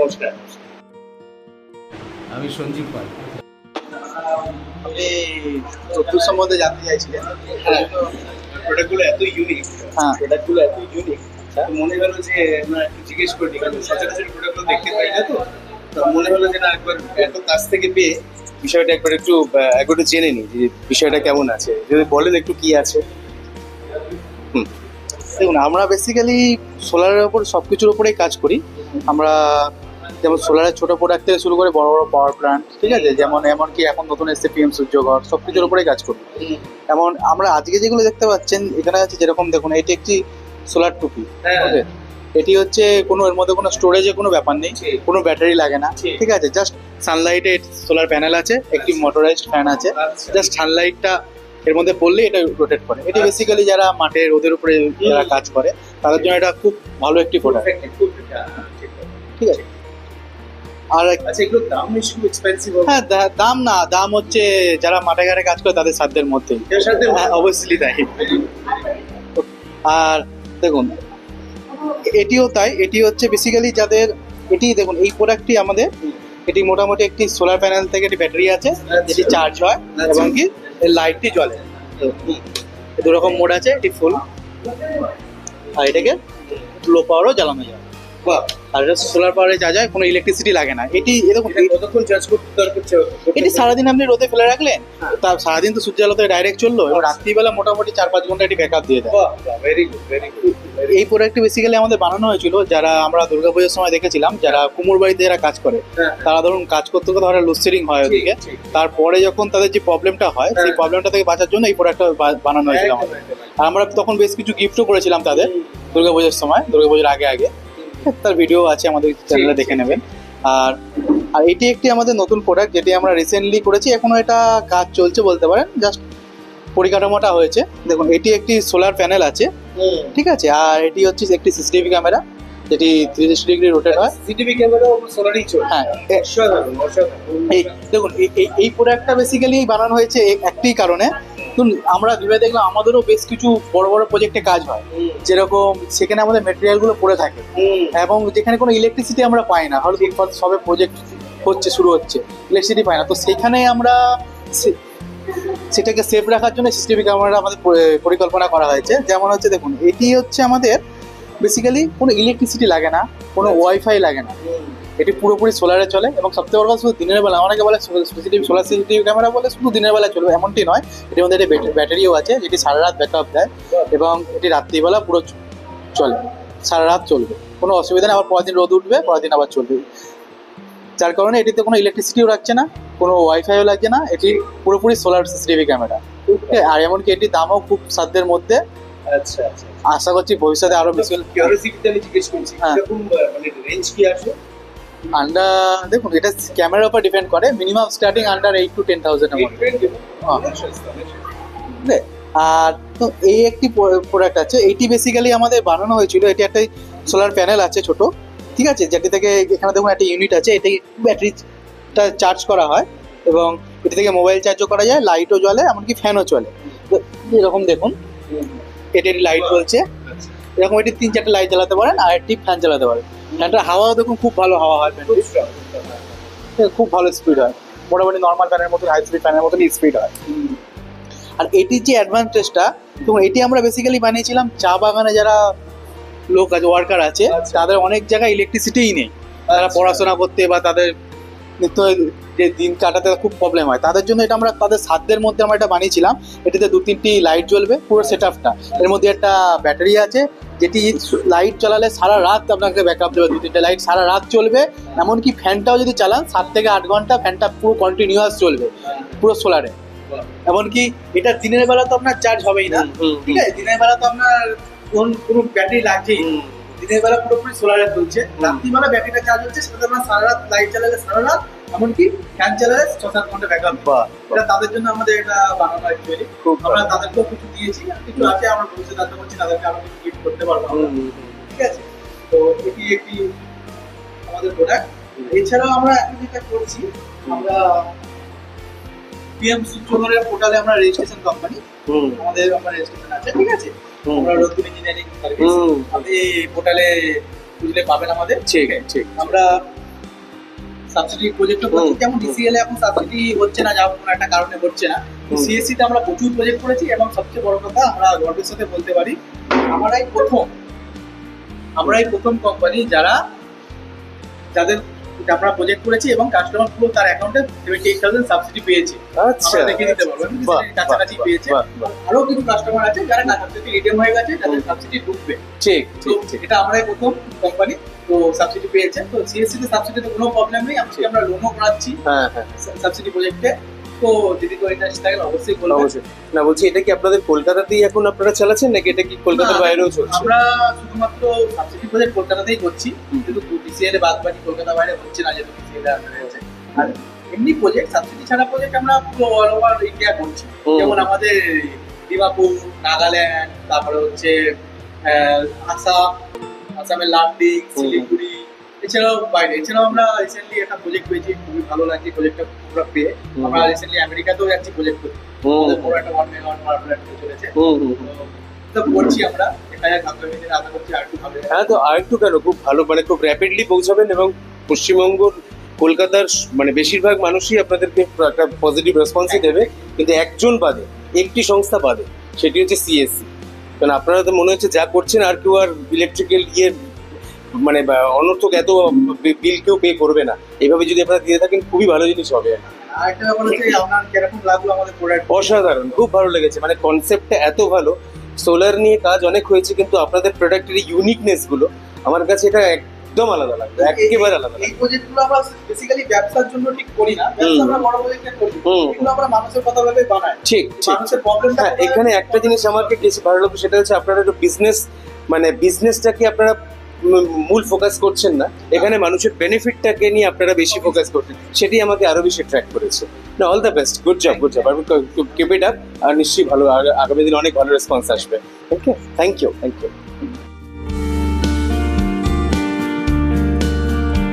নমস্কার। আমি সঞ্জীব পাল। আপনি প্রত্যুষ সম্বন্ধে জানতে চাইছিলেন? হ্যাঁ, প্রোডাক্টগুলো এত ইউনিক, প্রোডাক্টগুলো এত ইউনিক, মনে হলো যে না একটু জিজ্ঞেস করি, কারণ সচরাচর প্রোডাক্টগুলো দেখতে পাই না, তো মনে হলো যে না একবার এত কাছ থেকে পেয়ে বিষয়টা একবার একটু জেনে নিই যে বিষয়টা কেমন আছে। যদি বলেন একটু কি আছে। দেখুন, আমরা বেসিক্যালি সোলারের ওপর সব কিছুর ওপরেই কাজ করি। আমরা যেমন সোলারের ছোট প্রোডাক্ট থেকে শুরু করে বড় বড় পাওয়ার প্ল্যান্ট, ঠিক আছে, যেমন এমনকি এখন নতুন এসছে পিএম সূর্যঘর, সব কিছুর ওপরেই কাজ করি। এমন আমরা আজকে যেগুলো দেখতে পাচ্ছেন এখানে আছে, যেরকম দেখুন এটি একটি সোলার টুপি। ওকে, এটি হচ্ছে কোনো এর মধ্যে কোনো স্টোরেজে কোনো ব্যাপার নেই, কোনো ব্যাটারি লাগে না, ঠিক আছে, জাস্ট সানলাইটে সোলার প্যানেল আছে, একটি মোটরাইজড ফ্যান আছে, জাস্ট সানলাইটটা এর মধ্যে পড়লে এটা রোটেট করে। এটি বেসিক্যালি যারা মাঠে রোদের উপরে যারা কাজ করে তাদের জন্য এটা খুব ভালো একটি প্রোডাক্ট, ঠিক আছে। আর আচ্ছা, এগুলোর দাম একটু এক্সপেন্সিভ? হ্যাঁ, দাম হচ্ছে যারা মাঠে ঘাটে কাজ করে তাদের সাধ্যের মধ্যে, অবভিয়াসলি তাই। আর দেখুন এটিও তাই, এটি হচ্ছে বেসিক্যালি যাদের, এটি দেখুন এই প্রোডাক্টটি আমাদের, এটি মোটামুটি একটি সোলার প্যানেল থেকে একটি ব্যাটারি আছে যেটি চার্জ হয় এবং কি লাইটটি জ্বলে। দুরকম মোড আছে, এটি ফুল, আর এটাকে লো পাওয়ারও জ্বালানো যায়। আর এটা সোলার পাওয়ারে যা যায়, কোনো ইলেকট্রিসিটি লাগে না। এটি এরকম কতক্ষণ চার্জ করতে দরকার? এটি সারাদিন আপনি রোদে ফেলে রাখলেন, তার সারাদিন তো সূর্যের আলোতে ডাইরেক্ট চললো, এবং রাত্রিবেলা মোটামুটি 4-5 ঘন্টা এটি ব্যাকআপ দিয়ে দেয়। Very good, very good. এই প্রোডাক্টটি বেসিক্যালি আমাদের বানানো হয়েছিল, যারা আমরা দুর্গাপূজার সময় দেখেছিলাম, যারা কুমোর বাড়িতে যারা কাজ করে, তারা ধরুন কাজ করতে করতে ধরো লোডশেডিং হয় ওদিকে, তারপরে যখন তাদের যে প্রবলেমটা হয়, সেই প্রবলেমটা থেকে বাঁচার জন্য এই প্রোডাক্টটা বানানো হয়েছিল আমাদের। আর আমরা তখন বেশ কিছু গিফটও করেছিলাম তাদের দুর্গাপূজার সময়, দুর্গাপূজার আগে, তার ভিডিও আছে আমাদের চ্যানেলে, দেখে নেবেন। আর এটি একটি আমাদের নতুন প্রোডাক্ট যেটি আমরা রিসেন্টলি করেছি, এখনো এটা কাজ চলছে বলতে পারেন, জাস্ট পরিকাঠামোটা হয়েছে। দেখুন এটি একটি সোলার প্যানেল আছে, ঠিক আছে, আর এটি হচ্ছে একটি সিসিটিভি ক্যামেরা যেটি 360 ডিগ্রি রোটেট হয়। সিসিটিভি ক্যামেরা সোলারই চলে? হ্যাঁ। এই দেখুন এই প্রোডাক্টটা বেসিক্যালি বানানো হয়েছে একটি কারণে, আমরা ভেবে দেখলাম আমাদেরও বেশ কিছু বড় বড় প্রজেক্টে কাজ হয়, যেরকম সেখানে আমাদের মেটেরিয়ালগুলো পড়ে থাকে, এবং যেখানে কোনো ইলেকট্রিসিটি আমরা পাই না, হয়তো সবে প্রজেক্ট শুরু হচ্ছে, ইলেকট্রিসিটি পাই না, তো সেখানে আমরা সেটাকে সেফ রাখার জন্য সিসিটিভি ক্যামেরা আমাদের পরিকল্পনা করা হয়েছে। যেমন হচ্ছে দেখুন, এটি হচ্ছে আমাদের বেসিক্যালি কোনো ইলেকট্রিসিটি লাগে না, কোনো ওয়াইফাই লাগে না, এটি পুরোপুরি সোলারে চলে, এবং সবথেকে বড় কথা শুধু দিনের বেলা, অনেকে বলে সোলার সিসিটিভি ক্যামেরা বলে শুধু দিনের বেলা চলবে, এমনটি নয়, এটির মধ্যে একটি ব্যাটারিও আছে যেটি সারা রাত ব্যাকআপ দেয়, এবং এটি রাত্রিবেলা পুরো চলে, সারা রাত চলবে, কোনো অসুবিধা নেই। আবার পরের দিন রোদ উঠবে, পরের দিন আবার চলবে, যার কারণে এটিতে কোনো ইলেকট্রিসিটিও লাগছে না, কোনো ওয়াইফাইও লাগছে না, এটি পুরোপুরি সোলার সিসিটিভি ক্যামেরা। আর এমনকি এটির দামও খুব সাধ্যের মধ্যে। আচ্ছা, আশা করছি ভবিষ্যতে আরো বেশি। কিউরিওসিটিতে আমি জিজ্ঞেস করছি, এরকম মানে রেঞ্জ কি আসে? দেখুন এটা ক্যামেরার উপর ডিপেন্ড করে, মিনিমাম স্টার্টিং আন্ডার 8 to 10,000 এর মধ্যে। আর তো এই একটি প্রোডাক্ট আছে, এটি বেসিক্যালি আমাদের বানানো হয়েছিল, এটি একটা সোলার প্যানেল আছে ছোট, ঠিক আছে, যেটি থেকে এখানে দেখুন একটা ইউনিট আছে, এটি ব্যাটারিটা চার্জ করা হয়, এবং এটি থেকে মোবাইল চার্জও করা যায়, লাইটও জ্বলে, এমনকি ফ্যানও চলে। এরকম দেখুন এটি লাইট জ্বলছে, এরকম এটি 3-4টে লাইট জ্বালাতে পারেন, আর একটি ফ্যান চালাতে পারেন। ফ্যানটার হাওয়াও দেখুন খুব ভালো হাওয়া হয়, খুব ভালো স্পিড হয়, মোটামুটি নর্মাল ফ্যানের মতন, হাই স্পিড ফ্যানের মতনই স্পিড হয়। আর এটির যে অ্যাডভান্টেজটা, তো এটি আমরা বেসিক্যালি বানিয়েছিলাম চা বাগানে যারা লোক আছে, ওয়ার্কার আছে, তাদের অনেক জায়গায় ইলেকট্রিসিটিই নেই, তারা পড়াশোনা করতে বা তাদের নিত্য যে দিন কাটাতে খুব প্রবলেম হয়, তাদের জন্য এটা আমরা তাদের সাধ্যের মধ্যে আমরা এটা বানিয়েছিলাম। এটিতে 2-3টি লাইট জ্বলবে পুরো সেট আপটা, এর মধ্যে একটা ব্যাটারি আছে যেটি লাইট চালালে সারা রাত আপনাকে ব্যাকআপ দেবে, 2-3টে লাইট সারা রাত চলবে, এমনকি ফ্যানটাও যদি চালান 7 থেকে 8 ঘন্টা ফ্যানটা পুরো কন্টিনিউয়াস চলবে পুরো সোলারে। এমনকি এটা দিনের বেলা তো আপনার চার্জ হবেই না, ঠিক আছে, দিনের বেলা তো আপনার কোনো ব্যাটারি লাগছেই, দিনের বেলা পুরোপুরি সোলারে চলছে, রাত্রিবেলা ব্যাটারিটা চার্জ হচ্ছে, সেটাতে আমরা সারা রাত লাইট চালালে সারা রাত, এমনকি ফ্যান চালালে 6-7 ঘন্টা ব্যাকআপ। এটা তাদের জন্য আমাদের এটা বানানো অ্যাকচুয়ালি, আমরা তাদেরকেও কিছু দিয়েছি, কিছু আছে আমরা ভবিষ্যতে আশা করছি তাদেরকে আরো কিছু গিফট করতে পারবো, ঠিক আছে। তো এটি একটি আমাদের প্রোডাক্ট। এছাড়াও আমরা এখন যেটা করছি, আমরা পিএম সূর্যঘরের পোর্টালে আমরা রেজিস্ট্রেশন কোম্পানি, আমাদের রেজিস্ট্রেশন আছে, ঠিক আছে, আমরা রোদ্দুর ইঞ্জিনিয়ারিং সার্ভিস, আপনি পোর্টালে খুঁজলে পাবেন আমাদের, ঠিক আছে। আমরা সাবসিডি প্রজেক্ট করছি, যেমন ডিসিএল এ এখন সাবসিডি হচ্ছে না, যেমন কোনো একটা কারণে হচ্ছে না। সিএসসি তে আমরা প্রচুর প্রজেক্ট করেছি, এবং সবচেয়ে বড় কথা আমরা গর্বের সাথে বলতে পারি আমরাই প্রথম কোম্পানি যাদের আমরা প্রজেক্ট করেছি এবং কাস্টমার পুরো তার অ্যাকাউন্টে 78,000 সাবসিডি পেয়েছে। আচ্ছা, দেখে দিতে পারবেন কাছাকাছি পেয়েছে। আরো কিছু কাস্টমার আছে যারা সাবসিডি রিডিম হয়ে গেছে, যাদের সাবসিডি ঢুকবে। ঠিক তো এটা আমরাই প্রথম কোম্পানি তো সাবসিডি পেয়েছে। তো সিএসসি তে সাবসিডিতে কোনো প্রবলেম নেই, আমরা লোনও করাচ্ছি সাবসিডি প্রজেক্টে। তো যদি তো ইন্টারেস্ট থাকে অবশ্যই বলবেন। না বলছি, এটা কি আপনাদের কলকাতাতেই এখন আপনারা চালাচ্ছেন নাকি এটা কি কলকাতার বাইরেও চলছে? আমরা শুধুমাত্র সাবসিডি প্রজেক্ট কলকাতাতেই করছি, কিন্তু ডিসিএল এ বাদ বাকি কলকাতা বাইরে হচ্ছে না, যেহেতু ডিসিএল এ আছে। আর এমনি প্রজেক্ট সাবসিডি ছাড়া প্রজেক্ট আমরা পুরো অল ওভার ইন্ডিয়া করছি, যেমন আমাদের দিমাপুর, নাগাল্যান্ড, তারপরে হচ্ছে আসামের লামডিং, শিলিগুড়ি, এছাড়াও বাইরে। এছাড়াও আমরা রিসেন্টলি একটা প্রজেক্ট পেয়েছি, খুবই ভালো লাগছে প্রজেক্টটা পুরো পেয়ে। আমরা রিসেন্টলি আমেরিকাতেও যাচ্ছি প্রজেক্ট করতে, আমাদের বড় একটা 1 মেগাওয়াট পাওয়ার প্ল্যান্ট চলেছে। তো করছি আমরা, দেখা যাক আগামী দিনে আশা করছি আরেকটু ভালো। হ্যাঁ, তো আরেকটু কেন, খুব ভালো, মানে খুব র্যাপিডলি পৌঁছাবেন এবং পশ্চিমবঙ্গ কলকাতার মানে বেশিরভাগ মানুষই আপনাদেরকে একটা পজিটিভ রেসপন্সই দেবে। কিন্তু একজন বাদে, একটি সংস্থা বাদে, সেটি হচ্ছে সিএসসি। কারণ আপনারা তো মনে হচ্ছে যা করছেন আর কেউ আর ইলেকট্রিক্যাল মানে অনর্থক এত বিল কেউ পে করবে না। এইভাবে যদি আপনারা দিয়ে থাকেন খুবই ভালো জিনিস হবে। আরেকটা ব্যাপার হচ্ছে আপনার কিরকম লাগলো আমাদের প্রোডাক্ট? অসাধারণ, খুব ভালো লেগেছে, মানে কনসেপ্টটা এত ভালো। সোলার নিয়ে কাজ অনেক হয়েছে, কিন্তু আপনাদের প্রোডাক্টের ইউনিকনেস গুলো আমার কাছে এটা একদম আলাদা লাগলো, একেবারে আলাদা। এই প্রজেক্টগুলো আমরা বেসিক্যালি ব্যবসার জন্য ঠিক করি না, ব্যবসা আমরা বড় প্রজেক্টে করি, কিন্তু আমরা মানুষের কথা ভেবে বানাই। ঠিক, মানুষের প্রবলেমটা। হ্যাঁ, এখানে একটা জিনিস আমাকে বেশি ভালো লাগলো, সেটা হচ্ছে আপনারা একটু বিজনেসটাকে আপনারা মূল ফোকাস করছেন না, এখানে মানুষের বেনিফিটটাকে নিয়ে আপনারা বেশি ফোকাস করছেন, সেটি আমাকে আরো বেশি ট্র্যাক করেছে। না, all the best, good job. Keep it up, আর নিশ্চয়ই ভালো, আগামী দিনে অনেক ভালো রেসপন্স আসবে। Okay, thank you.